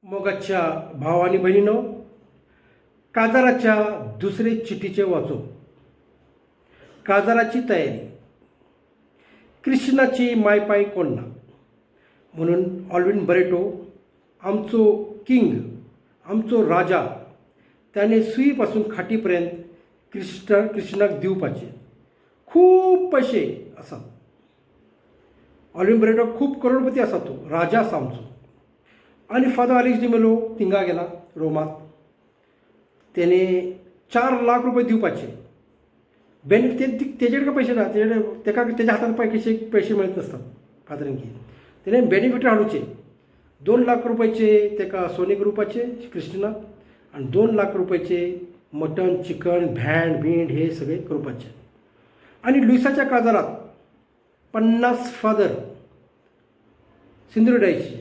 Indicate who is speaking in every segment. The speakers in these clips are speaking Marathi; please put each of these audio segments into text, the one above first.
Speaker 1: मोगाच्या भाव आणि बहिणीनो, काजाराच्या दुसरे चिठ्ठीचे वाचो. काजाराची तयारी. कृष्णाची मायपाय कोण ना म्हणून ऑल्विन बरेटो आमचो किंग, आमचो राजा, त्याने सुईपासून खाटीपर्यंत कृष्णाक दिवपाचे खूप पैसे असतात. ऑल्विन बरेटो खूप करोडपती असा, तो राजा असा आमचो. आणि फादर अलेक्स डी मेलो थिंगा गेला रोमात. त्याने 4 लाख रुपये दिवपाचे. त्याच्याकडे का पैसे ना, त्याच्या हातात पैसे मिळत नसतात फादरांकी. त्याने बेनिफिट हाडूचे 2 लाख रुपयाचे त्याका सोने ग्रुपाचे कृष्णाक, आणि 2 लाख रुपयाचे मटन, चिकन, भेंड हे सगळे करूपाचे. आणि लुईसाच्या काजारात 50 फादर सिंदूर डायसीचे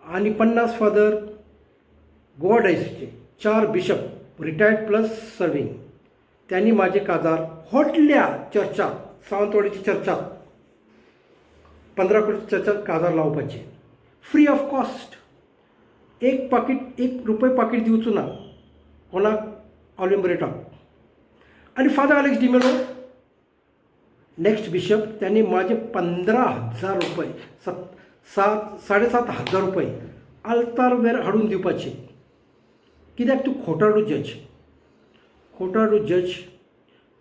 Speaker 1: आणि 50 फादर गोवा डायसीचे, 4 बिशप रिटायर्ड प्लस सर्विंग. त्यांनी माझे काजार व्हडल्या चर्चात, सावंतवाडीची चर्चात 15 कोटी चर्चात काजार लावपाचे फ्री ऑफ कॉस्ट. एक रुपये पाकिट दिवचो ना कोणाक, ऑल्विन बरेटो. आणि फादर अलेक्स डी मेलो नेक्स्ट बिशप, त्यांनी माझे 15,000 रुपये 7,500 रुपये आल्तार वेर हाडून दिवपाचे. कित्याक तूं खोटारडू जज,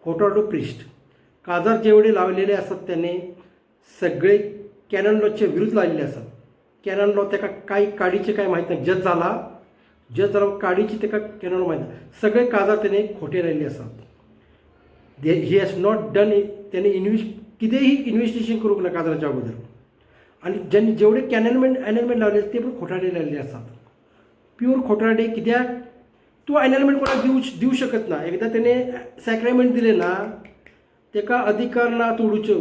Speaker 1: खोटारडू प्रिस्ट. काजार जेवढे लावलेले असतात त्याने सगळे कॅनन लॉचे विरुद्ध लावलेले असतात. कॅनन लॉ त्याका काही काडीचे काय माहीत नाही. जज झाला काडीची त्याका कॅनन लॉ माहीत नाही. सगळे काजार त्याने खोटे राहिले असतात. He has not done. त्याने कितेंही इन्व्हेस्टिगेशन करूंक ना काजाराच्या अगोदर. आणि ज्यांनी जेवढे अनाइनमेंट लावले ते पण खोटारडे लावलेले असतात. प्युअर खोटारडे. कित्याक तू अनाइनमेंट कोणाक दिवू शकत ना. एकदा त्याने सॅक्रामेंट दिले ना, त्याका अधिकार ना तोडूचो.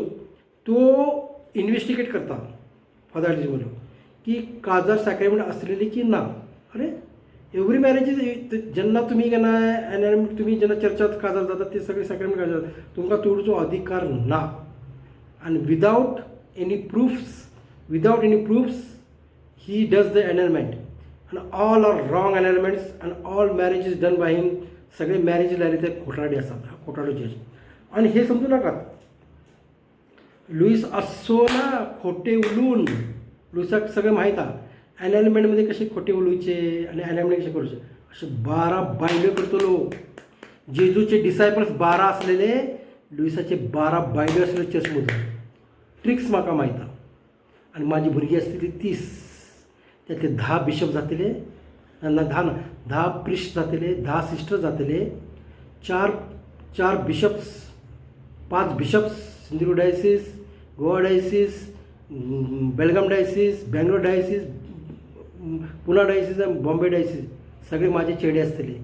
Speaker 1: तो इन्व्हेस्टिगेट करता फादर अलेक्स डी मेलो की काजार सॅक्रामेंट असलेली की ना. अरे एव्हरी मॅरेज जेन्ना तुम्ही केन्ना अनाइनमेंट, तुम्ही जेन्ना चर्चात काजार जातात ते सगळे सॅक्रामेंट काजार तुमकां तोडूचो अधिकार ना. आणि without any proofs he does the annulment, and all are wrong annulments and all marriages done by him. सगळे मॅरेज लायले ते खोटारडे असतात, खोटारडो जज. आणि हे समजू नकात लुईस असो ना खोटे उलवून. लुईसाक सगळं माहीत आहे अनाइनमेंटमध्ये कसे खोटे उलवायचे आणि अनाइनमेंट कसे करूचे. असे 12 बायले करतलो. जेजूचे डिसायपल्स 12 असलेले, लुईसाचे 12 बायले असलेले चर्चमधून. ट्रिक्स म्हाका माहीत आहे. आणि माझी भुरगीं आसतली 30. त्यातले 10 बिशप जातले ना, 10 प्रिस्ट जातले, 10 सिस्टर जातले, 4 bishops, 5 bishops Sindhudurg diocese, Goa diocese, Belgaum diocese, Bangalore diocese, Poona diocese आणि बॉम्बे डायसिस. सगळे माझे चेडे असतले.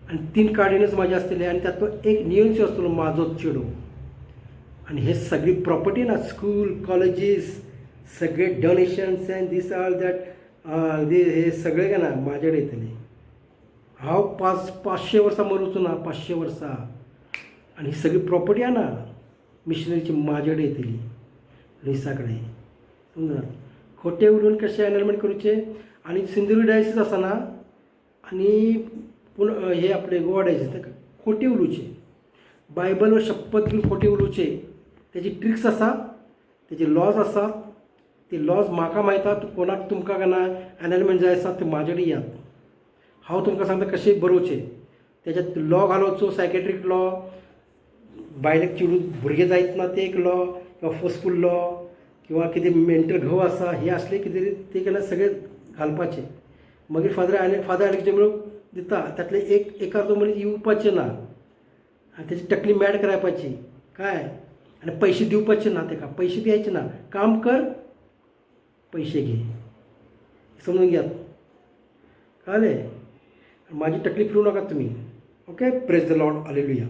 Speaker 1: आणि 3 कार्डिनल्स माझे असतले. आणि त्यात एक नियन्सी असतलो माझोच चेडो. आणि हे सगळी प्रॉपर्टी ना, स्कूल, कॉलेजेस, सगळे donations and this all that, हे सगळे का ना माझ्याकडे येतले. हांव 500 वर्सां मरूचो ना, 500 वर्सां. आणि ही सगळी प्रॉपर्टी आहे ना मिशनरीची माझ्याकडे येतली, लुईसा कडेन. समजा खोटे उडून कसे अनाइनमेंट करूचे. आणि सिंधुदुर्ग डायसिस आसा ना, आणि हे आपले गोवा डायसिस खोटे उलोवचे. बायबलवर शपथ घेऊन खोटे उलोवचे. त्याची ट्रिक्स आसा, त्याचे लॉज आसात. ते लॉज म्हाका माहीत आसा. कोणाक तुमकां केन्ना अनाइनमेंट जाय आसा ते म्हाजेडे यात. हांव तुमकां सांगता कशें बरोवचे. त्याच्यात लॉ घालोवचो, सायकॅट्रीक लॉ, बायलेक चिडून भुरगे जायत ना ते एक लॉ, किंवा फोर्सफूल लॉ, किंवा कितें मेंटल घोव आसा हे असले कितें ते केन्ना सगळे घालपाचे. मागीर फादर अलेक्स डी मेलो दिता. त्यातले एकादो मनीस येवपाचे ना, आणि त्याची टकली मॅड करपाची काय. आणि पैसे दिवपाचे ना, ताका पैसे द्यायचे ना. काम कर, पैसे घे. समजून घ्यात. कळले. माझी टकली फिरू नका तुम्ही. Okay. Praise the Lord. Hallelujah.